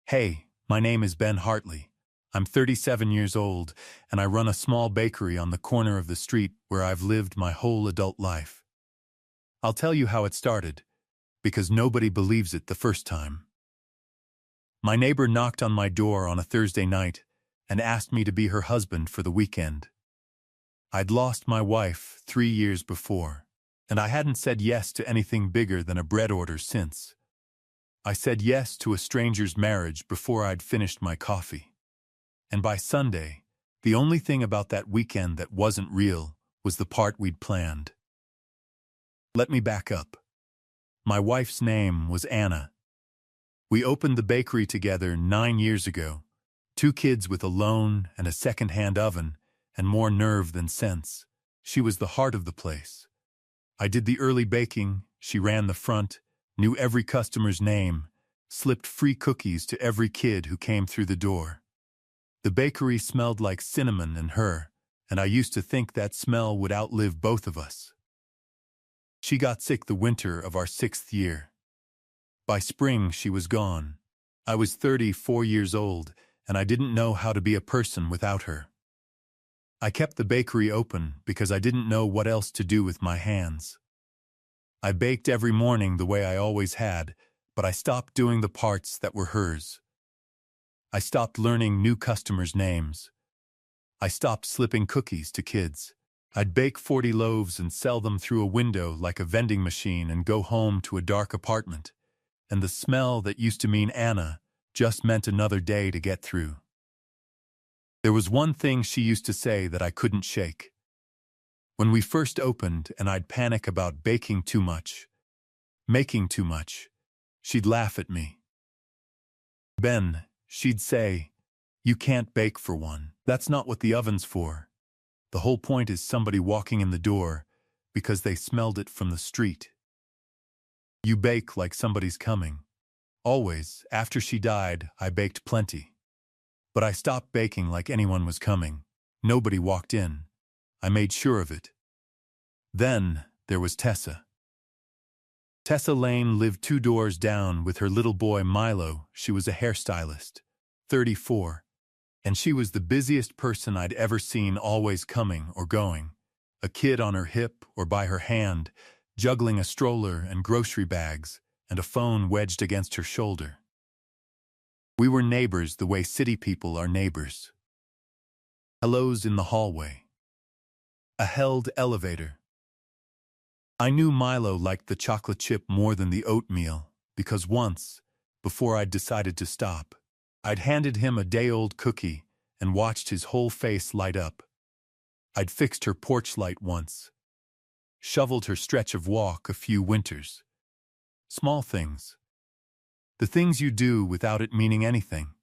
Hey, my name is Ben Hartley. I'm 37 years old, and I run a small bakery on the corner of the street where I've lived my whole adult life. I'll tell you how it started, because nobody believes it the first time. My neighbor knocked on my door on a Thursday night and asked me to be her husband for the weekend. I'd lost my wife 3 years before, and I hadn't said yes to anything bigger than a bread order since. I said yes to a stranger's marriage before I'd finished my coffee. And by Sunday, the only thing about that weekend that wasn't real was the part we'd planned. Let me back up. My wife's name was Anna. We opened the bakery together 9 years ago, 2 kids with a loan and a second-hand oven, and more nerve than sense. She was the heart of the place. I did the early baking, she ran the front, knew every customer's name, slipped free cookies to every kid who came through the door. The bakery smelled like cinnamon and her, and I used to think that smell would outlive both of us. She got sick the winter of our 6th year. By spring, she was gone. I was 34 years old, and I didn't know how to be a person without her. I kept the bakery open because I didn't know what else to do with my hands. I baked every morning the way I always had, but I stopped doing the parts that were hers. I stopped learning new customers' names. I stopped slipping cookies to kids. I'd bake 40 loaves and sell them through a window like a vending machine and go home to a dark apartment. And the smell that used to mean Anna just meant another day to get through. There was one thing she used to say that I couldn't shake. When we first opened and I'd panic about baking too much, making too much, she'd laugh at me. Ben, she'd say, "You can't bake for one. That's not what the oven's for. The whole point is somebody walking in the door because they smelled it from the street. You bake like somebody's coming." Always, after she died, I baked plenty. But I stopped baking like anyone was coming. Nobody walked in. I made sure of it. Then there was Tessa. Tessa Lane lived 2 doors down with her little boy Milo. She was a hairstylist, 34, and she was the busiest person I'd ever seen, always coming or going, a kid on her hip or by her hand, juggling a stroller and grocery bags, and a phone wedged against her shoulder. We were neighbors the way city people are neighbors. Hellos in the hallway. A held elevator. I knew Milo liked the chocolate chip more than the oatmeal, because once, before I'd decided to stop, I'd handed him a day-old cookie and watched his whole face light up. I'd fixed her porch light once, shoveled her stretch of walk a few winters. Small things. The things you do without it meaning anything.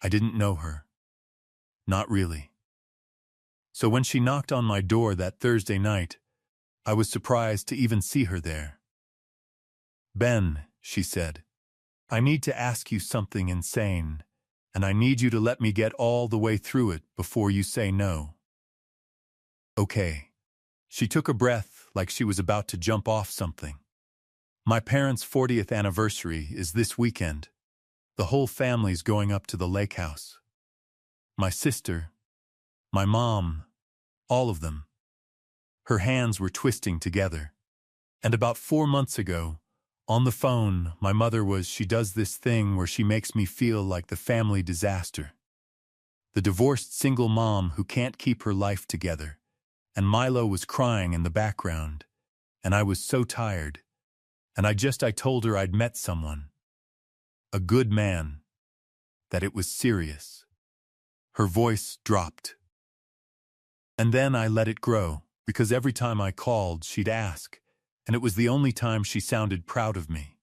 I didn't know her. Not really. So when she knocked on my door that Thursday night, I was surprised to even see her there. "Ben," she said, "I need to ask you something insane, and I need you to let me get all the way through it before you say no." Okay. She took a breath like she was about to jump off something. My parents' 40th anniversary is this weekend. The whole family's going up to the lake house. My sister, my mom, all of them. Her hands were twisting together. And about 4 months ago, on the phone, my mother she does this thing where she makes me feel like the family disaster. The divorced single mom who can't keep her life together. And Milo was crying in the background. And I was so tired. And I told her I'd met someone. A good man. That it was serious. Her voice dropped. And then I let it grow, because every time I called, she'd ask, and it was the only time she sounded proud of me.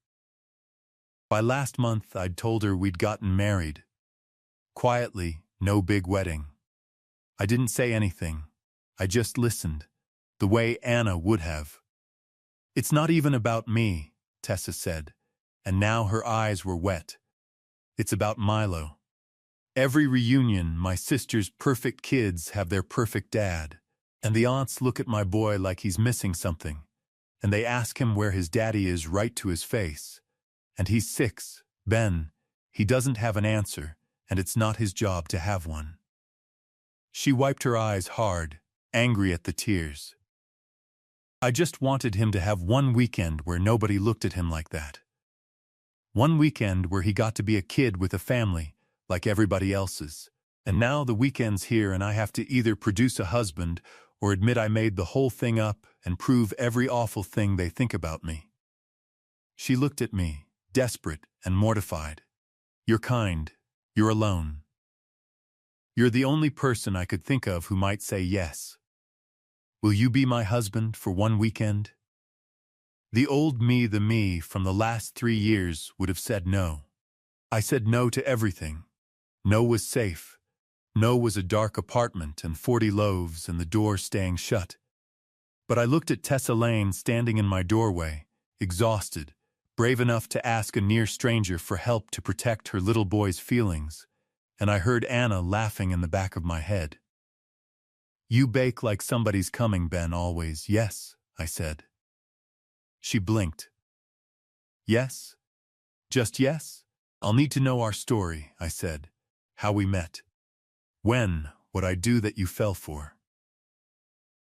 By last month, I'd told her we'd gotten married. Quietly, no big wedding. I didn't say anything. I just listened, the way Anna would have. "It's not even about me," Tessa said, and now her eyes were wet. "It's about Milo. Every reunion, my sister's perfect kids have their perfect dad, and the aunts look at my boy like he's missing something, and they ask him where his daddy is right to his face. And he's 6, Ben, He doesn't have an answer, and it's not his job to have one. She wiped her eyes hard, angry at the tears. I just wanted him to have one weekend where nobody looked at him like that. One weekend where he got to be a kid with a family, like everybody else's. And now the weekend's here and I have to either produce a husband or admit I made the whole thing up and prove every awful thing they think about me. She looked at me, desperate and mortified. You're kind. You're alone. You're the only person I could think of who might say yes. Will you be my husband for one weekend? The old me, the me from the last 3 years, would have said no. I said no to everything. No was safe. No was a dark apartment and 40 loaves and the door staying shut. But I looked at Tessa Lane standing in my doorway, exhausted, brave enough to ask a near stranger for help to protect her little boy's feelings, and I heard Anna laughing in the back of my head. You bake like somebody's coming, Ben, always. Yes, I said. She blinked. Yes? Just yes? I'll need to know our story, I said. How we met. When, what I do that you fell for.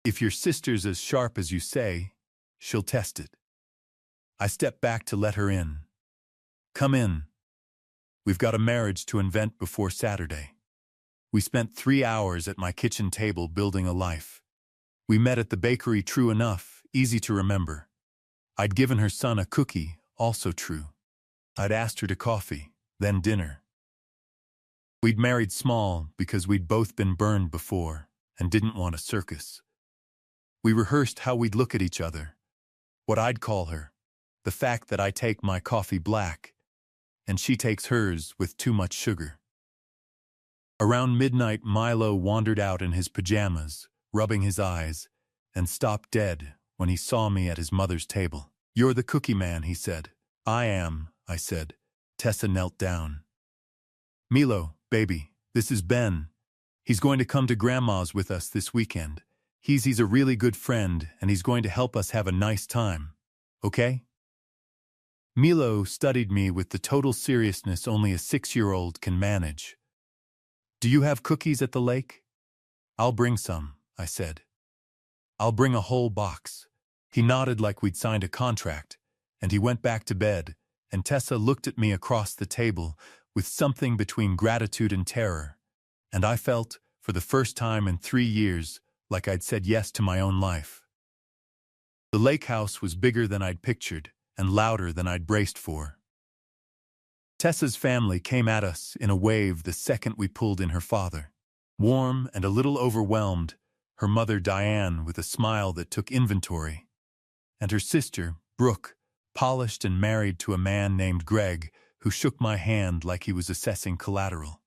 If your sister's as sharp as you say, she'll test it. I stepped back to let her in. Come in. We've got a marriage to invent before Saturday. We spent 3 hours at my kitchen table building a life. We met at the bakery, true enough, easy to remember. I'd given her son a cookie, also true. I'd asked her to coffee, then dinner. We'd married small because we'd both been burned before and didn't want a circus. We rehearsed how we'd look at each other, what I'd call her, the fact that I take my coffee black and she takes hers with too much sugar. Around midnight, Milo wandered out in his pajamas, rubbing his eyes, and stopped dead when he saw me at his mother's table. You're the cookie man, he said. I am, I said. Tessa knelt down. Milo, baby, this is Ben. He's going to come to Grandma's with us this weekend. He's a really good friend, and he's going to help us have a nice time. Okay? Milo studied me with the total seriousness only a 6-year-old can manage. Do you have cookies at the lake? I'll bring some, I said. I'll bring a whole box. He nodded like we'd signed a contract, and he went back to bed, and Tessa looked at me across the table with something between gratitude and terror, and I felt, for the first time in 3 years, like I'd said yes to my own life. The lake house was bigger than I'd pictured, and louder than I'd braced for. Tessa's family came at us in a wave the second we pulled in her father. Warm and a little overwhelmed, her mother Diane with a smile that took inventory, and her sister, Brooke, polished and married to a man named Greg, who shook my hand like he was assessing collateral.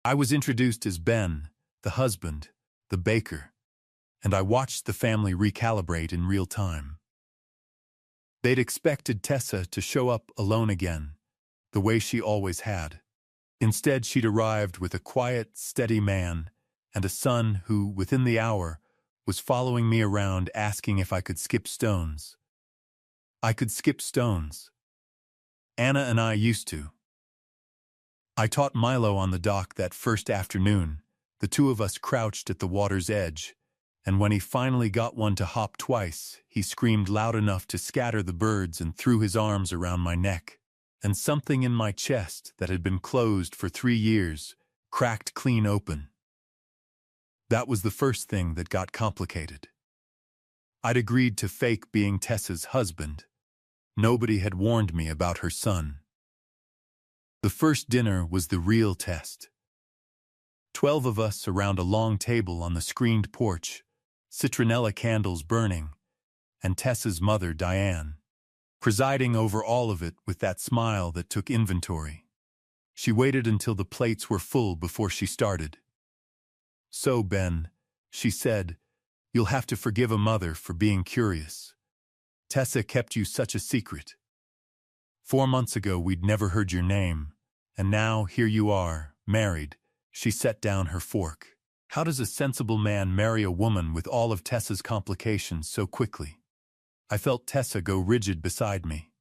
I was introduced as Ben, the husband, the baker, and I watched the family recalibrate in real time. They'd expected Tessa to show up alone again, the way she always had. Instead, she'd arrived with a quiet, steady man and a son who, within the hour, was following me around asking if I could skip stones. I could skip stones. Anna and I used to. I taught Milo on the dock that first afternoon. The two of us crouched at the water's edge, and when he finally got one to hop twice, he screamed loud enough to scatter the birds and threw his arms around my neck. And something in my chest that had been closed for 3 years cracked clean open. That was the first thing that got complicated. I'd agreed to fake being Tessa's husband. Nobody had warned me about her son. The first dinner was the real test. 12 of us around a long table on the screened porch, citronella candles burning, and Tessa's mother, Diane, presiding over all of it with that smile that took inventory. She waited until the plates were full before she started. So, Ben, she said, you'll have to forgive a mother for being curious. Tessa kept you such a secret. 4 months ago we'd never heard your name, and now here you are, married. She set down her fork. How does a sensible man marry a woman with all of Tessa's complications so quickly? I felt Tessa go rigid beside me.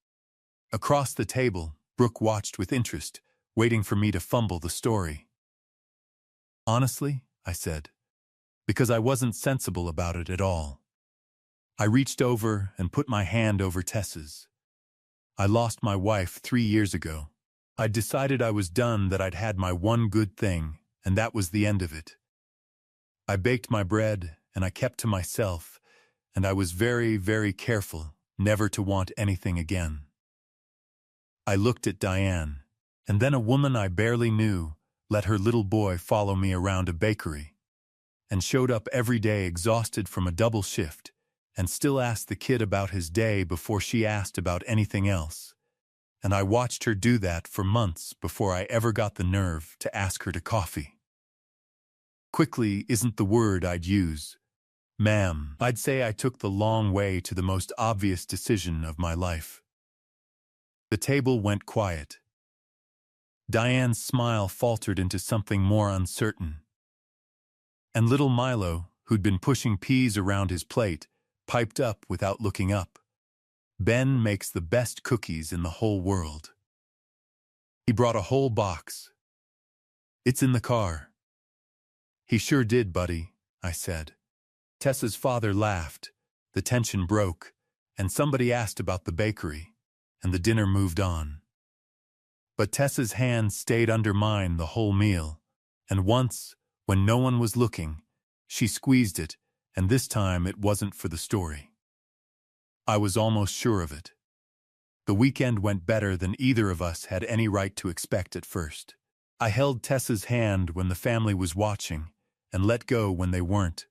Across the table, Brooke watched with interest, waiting for me to fumble the story. Honestly, I said, because I wasn't sensible about it at all. I reached over and put my hand over Tess's. I lost my wife 3 years ago. I'd decided I was done, that I'd had my one good thing, and that was the end of it. I baked my bread, and I kept to myself, and I was very, very careful never to want anything again. I looked at Diane, and then a woman I barely knew let her little boy follow me around a bakery, and showed up every day exhausted from a double shift, and still asked the kid about his day before she asked about anything else. And I watched her do that for months before I ever got the nerve to ask her to coffee. Quickly isn't the word I'd use. Ma'am, I'd say I took the long way to the most obvious decision of my life. The table went quiet. Diane's smile faltered into something more uncertain. And little Milo, who'd been pushing peas around his plate, piped up without looking up. Ben makes the best cookies in the whole world. He brought a whole box. It's in the car. He sure did, buddy, I said. Tessa's father laughed, the tension broke, and somebody asked about the bakery, and the dinner moved on. But Tessa's hand stayed under mine the whole meal, and once, when no one was looking, she squeezed it, and this time it wasn't for the story. I was almost sure of it. The weekend went better than either of us had any right to expect at first. I held Tessa's hand when the family was watching, and let go when they weren't.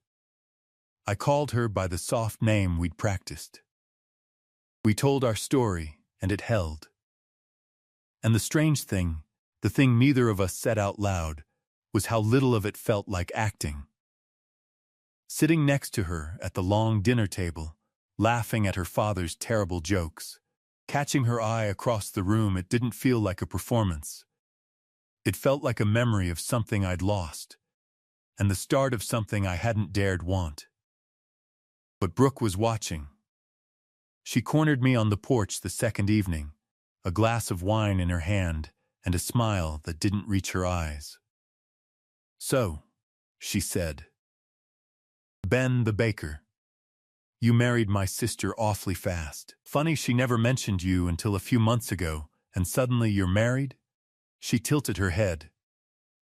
I called her by the soft name we'd practiced. We told our story, and it held. And the strange thing, the thing neither of us said out loud, was how little of it felt like acting. Sitting next to her at the long dinner table, laughing at her father's terrible jokes, catching her eye across the room, it didn't feel like a performance. It felt like a memory of something I'd lost, and the start of something I hadn't dared want. But Brooke was watching. She cornered me on the porch the second evening, a glass of wine in her hand and a smile that didn't reach her eyes. "So," she said, "Ben the baker, you married my sister awfully fast. Funny she never mentioned you until a few months ago, and suddenly you're married?" She tilted her head.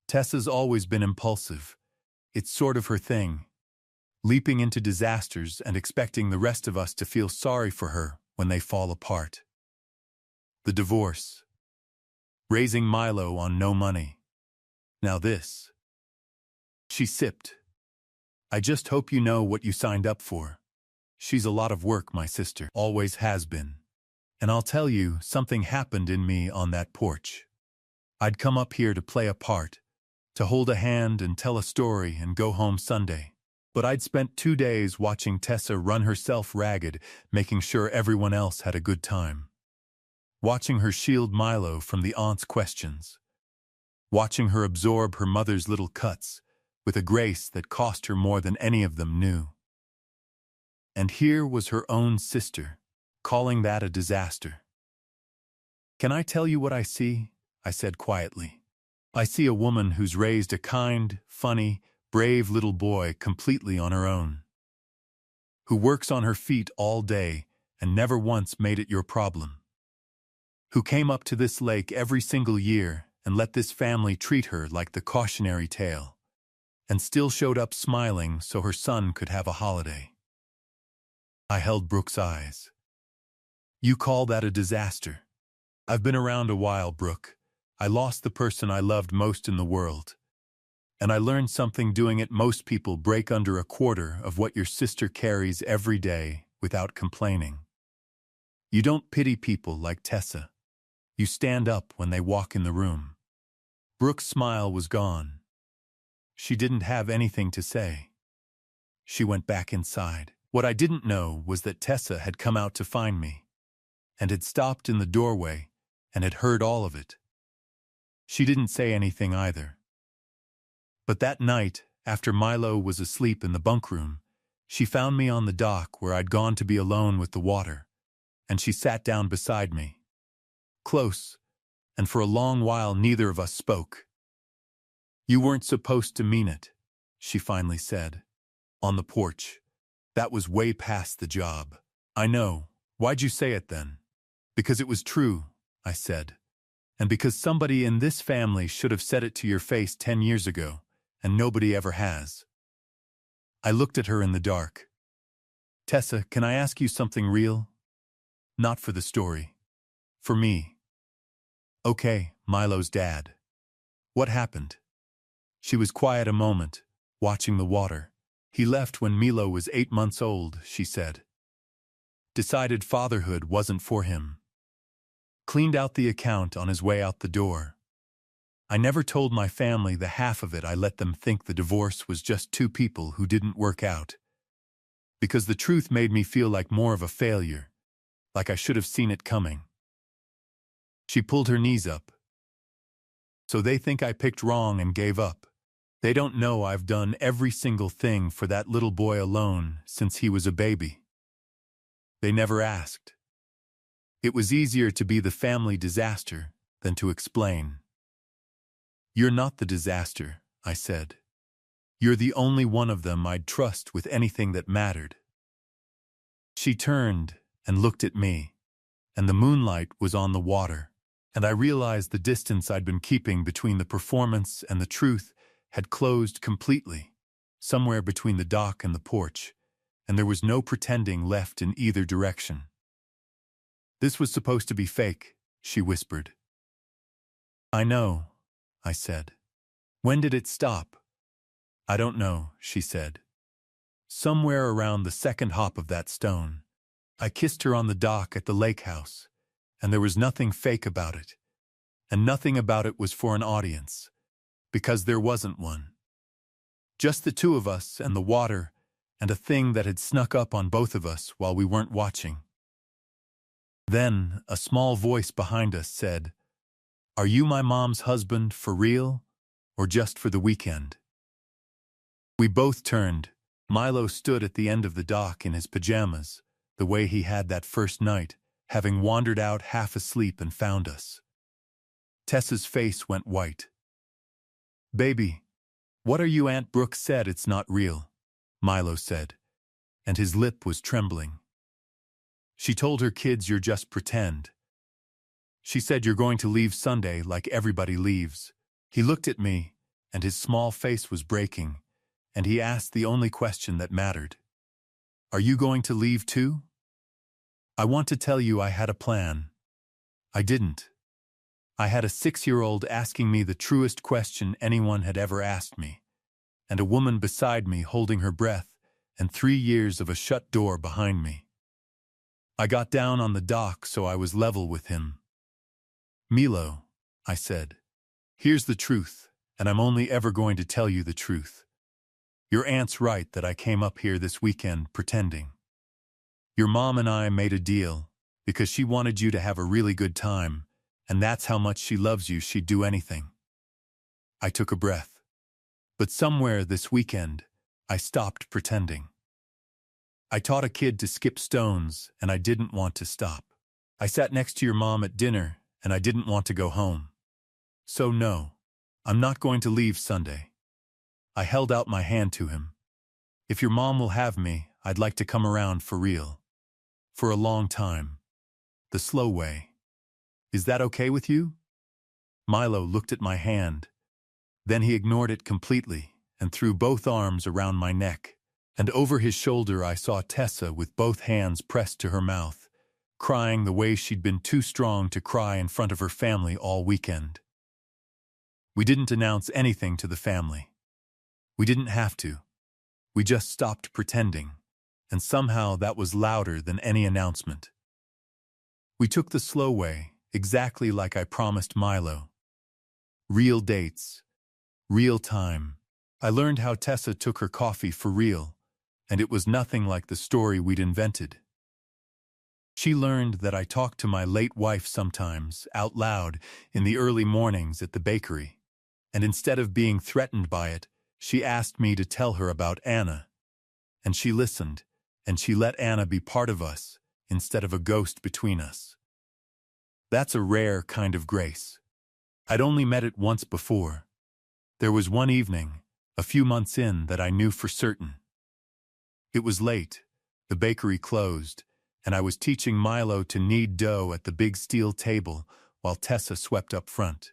Tessa's always been impulsive. It's sort of her thing, leaping into disasters and expecting the rest of us to feel sorry for her when they fall apart. The divorce. Raising Milo on no money. Now this. She sipped. "I just hope you know what you signed up for. She's a lot of work, my sister. Always has been. And I'll tell you, something happened in me on that porch. I'd come up here to play a part, to hold a hand and tell a story and go home Sunday. But I'd spent 2 days watching Tessa run herself ragged, making sure everyone else had a good time. Watching her shield Milo from the aunt's questions. Watching her absorb her mother's little cuts with a grace that cost her more than any of them knew. And here was her own sister, calling that a disaster. "Can I tell you what I see?" I said quietly. "I see a woman who's raised a kind, funny, brave little boy completely on her own. Who works on her feet all day and never once made it your problem. Who came up to this lake every single year and let this family treat her like the cautionary tale, and still showed up smiling so her son could have a holiday." I held Brooke's eyes. "You call that a disaster? I've been around a while, Brooke. I lost the person I loved most in the world. And I learned something doing it. Most people break under a quarter of what your sister carries every day without complaining. You don't pity people like Tessa. You stand up when they walk in the room." Brooke's smile was gone. She didn't have anything to say. She went back inside. What I didn't know was that Tessa had come out to find me, and had stopped in the doorway, and had heard all of it. She didn't say anything either. But that night, after Milo was asleep in the bunk room, she found me on the dock where I'd gone to be alone with the water, and she sat down beside me. Close, and for a long while neither of us spoke. "You weren't supposed to mean it," she finally said. On the porch. "That was way past the job." "I know. Why'd you say it then?" "Because it was true," I said. "And because somebody in this family should have said it to your face 10 years ago, and nobody ever has." I looked at her in the dark. "Tessa, can I ask you something real? Not for the story. For me." "Okay, Milo's dad. What happened?" She was quiet a moment, watching the water. "He left when Milo was 8 months old," she said. "Decided fatherhood wasn't for him. Cleaned out the account on his way out the door. I never told my family the half of it. I let them think the divorce was just two people who didn't work out. Because the truth made me feel like more of a failure, like I should have seen it coming." She pulled her knees up. "So they think I picked wrong and gave up. They don't know I've done every single thing for that little boy alone since he was a baby. They never asked. It was easier to be the family disaster than to explain." "You're not the disaster," I said. "You're the only one of them I'd trust with anything that mattered." She turned and looked at me, and the moonlight was on the water, and I realized the distance I'd been keeping between the performance and the truth had closed completely, somewhere between the dock and the porch, and there was no pretending left in either direction. "This was supposed to be fake," she whispered. "I know," I said. "When did it stop?" "I don't know," she said. "Somewhere around the second hop of that stone. I kissed her on the dock at the lake house, and there was nothing fake about it. And nothing about it was for an audience, because there wasn't one. Just the two of us and the water, and a thing that had snuck up on both of us while we weren't watching." Then a small voice behind us said, "Are you my mom's husband for real, or just for the weekend?" We both turned. Milo stood at the end of the dock in his pajamas, the way he had that first night, having wandered out half asleep and found us. Tessa's face went white. "Baby, what are you? Aunt Brooke said it's not real," Milo said, and his lip was trembling. "She told her kids you're just pretend. She said you're going to leave Sunday like everybody leaves." He looked at me, and his small face was breaking, and he asked the only question that mattered. "Are you going to leave too?" "I want to tell you I had a plan. I didn't. I had a 6-year-old asking me the truest question anyone had ever asked me, and a woman beside me holding her breath, and 3 years of a shut door behind me. I got down on the dock so I was level with him. "Milo," I said, "here's the truth, and I'm only ever going to tell you the truth. Your aunt's right that I came up here this weekend pretending. Your mom and I made a deal, because she wanted you to have a really good time, and that's how much she loves you, she'd do anything." I took a breath. But somewhere this weekend, I stopped pretending. I taught a kid to skip stones, and I didn't want to stop. I sat next to your mom at dinner, and I didn't want to go home. So no, I'm not going to leave Sunday. I held out my hand to him. "If your mom will have me, I'd like to come around for real. For a long time. The slow way. Is that okay with you?" Milo looked at my hand. Then he ignored it completely and threw both arms around my neck. And over his shoulder I saw Tessa with both hands pressed to her mouth, crying the way she'd been too strong to cry in front of her family all weekend. We didn't announce anything to the family. We didn't have to. We just stopped pretending, and somehow that was louder than any announcement. We took the slow way, exactly like I promised Milo. Real dates. Real time. I learned how Tessa took her coffee for real, and it was nothing like the story we'd invented. She learned that I talked to my late wife sometimes, out loud, in the early mornings at the bakery, and instead of being threatened by it, she asked me to tell her about Anna. And she listened, and she let Anna be part of us, instead of a ghost between us. That's a rare kind of grace. I'd only met it once before. There was one evening, a few months in, that I knew for certain. It was late, the bakery closed, and I was teaching Milo to knead dough at the big steel table while Tessa swept up front.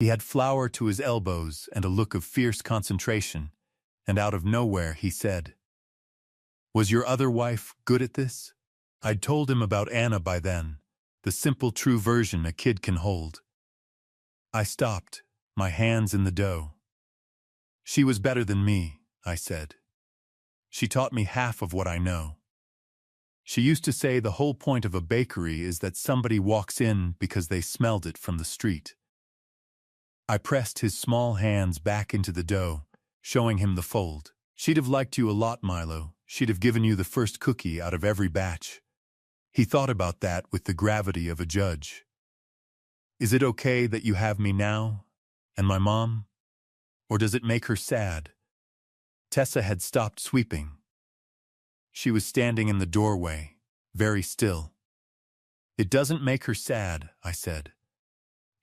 He had flour to his elbows and a look of fierce concentration, and out of nowhere he said, "Was your other wife good at this?" I'd told him about Anna by then, the simple true version a kid can hold. I stopped, my hands in the dough. "She was better than me," I said. "She taught me half of what I know. She used to say the whole point of a bakery is that somebody walks in because they smelled it from the street." I pressed his small hands back into the dough, showing him the fold. "She'd have liked you a lot, Milo. She'd have given you the first cookie out of every batch." He thought about that with the gravity of a judge. "Is it okay that you have me now? And my mom? Or does it make her sad?" Tessa had stopped sweeping. She was standing in the doorway, very still. "It doesn't make her sad," I said.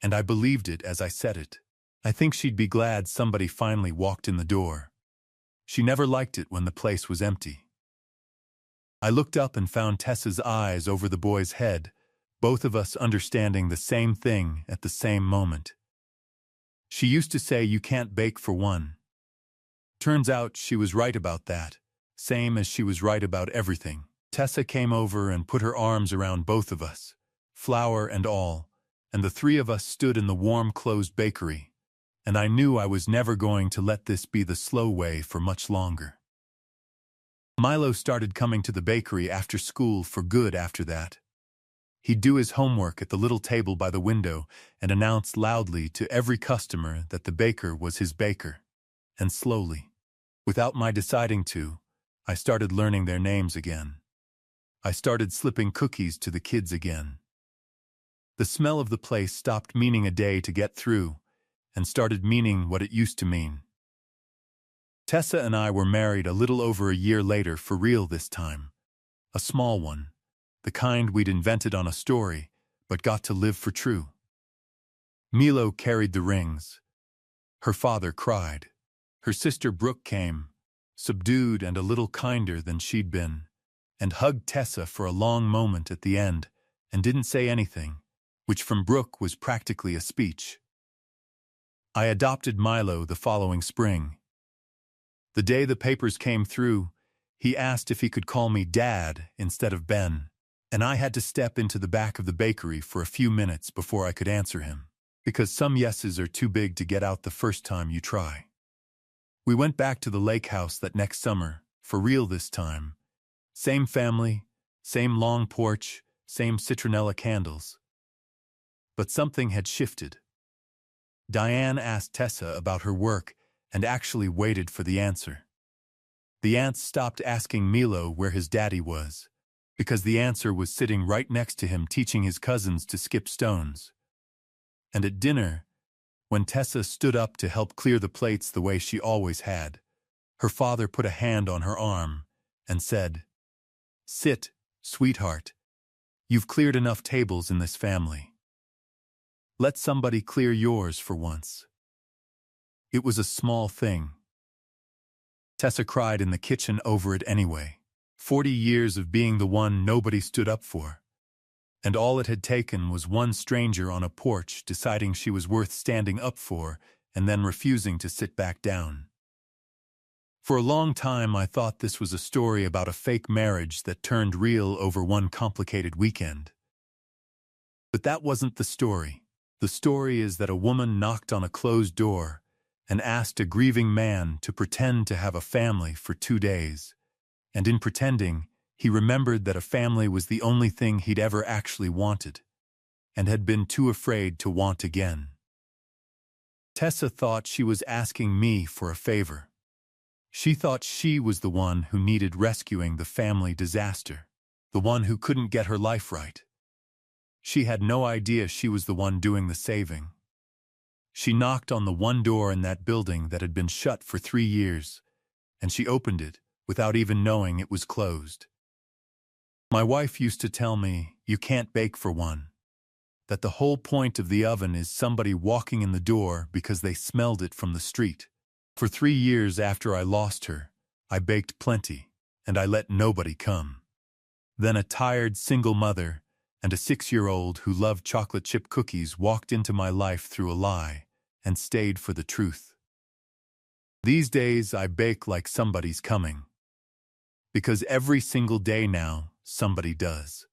And I believed it as I said it. I think she'd be glad somebody finally walked in the door. She never liked it when the place was empty. I looked up and found Tessa's eyes over the boy's head, both of us understanding the same thing at the same moment. She used to say you can't bake for one. Turns out she was right about that, same as she was right about everything. Tessa came over and put her arms around both of us, flour and all, and the three of us stood in the warm closed bakery, and I knew I was never going to let this be the slow way for much longer. Milo started coming to the bakery after school for good after that. He'd do his homework at the little table by the window and announce loudly to every customer that the baker was his baker. And slowly, without my deciding to, I started learning their names again. I started slipping cookies to the kids again. The smell of the place stopped meaning a day to get through and started meaning what it used to mean. Tessa and I were married a little over a year later for real this time. A small one, the kind we'd invented on a story, but got to live for true. Milo carried the rings. Her father cried. Her sister Brooke came, subdued and a little kinder than she'd been, and hugged Tessa for a long moment at the end and didn't say anything, which from Brooke was practically a speech. I adopted Milo the following spring. The day the papers came through, he asked if he could call me Dad instead of Ben, and I had to step into the back of the bakery for a few minutes before I could answer him, because some yeses are too big to get out the first time you try. We went back to the lake house that next summer, for real this time. Same family, same long porch, same citronella candles. But something had shifted. Diane asked Tessa about her work and actually waited for the answer. The aunts stopped asking Milo where his daddy was, because the answer was sitting right next to him teaching his cousins to skip stones. And at dinner, when Tessa stood up to help clear the plates the way she always had, her father put a hand on her arm and said, "Sit, sweetheart. You've cleared enough tables in this family. Let somebody clear yours for once." It was a small thing. Tessa cried in the kitchen over it anyway. 40 years of being the one nobody stood up for. And all it had taken was one stranger on a porch deciding she was worth standing up for and then refusing to sit back down. For a long time I thought this was a story about a fake marriage that turned real over one complicated weekend. But that wasn't the story. The story is that a woman knocked on a closed door and asked a grieving man to pretend to have a family for 2 days. And in pretending, he remembered that a family was the only thing he'd ever actually wanted, and had been too afraid to want again. Tessa thought she was asking me for a favor. She thought she was the one who needed rescuing the family disaster, the one who couldn't get her life right. She had no idea she was the one doing the saving. She knocked on the one door in that building that had been shut for 3 years, and she opened it without even knowing it was closed. My wife used to tell me, "You can't bake for one." that the whole point of the oven is somebody walking in the door because they smelled it from the street. For 3 years after I lost her, I baked plenty, and I let nobody come. Then a tired single mother and a 6-year-old who loved chocolate chip cookies walked into my life through a lie and stayed for the truth. These days I bake like somebody's coming. Because every single day now, somebody does.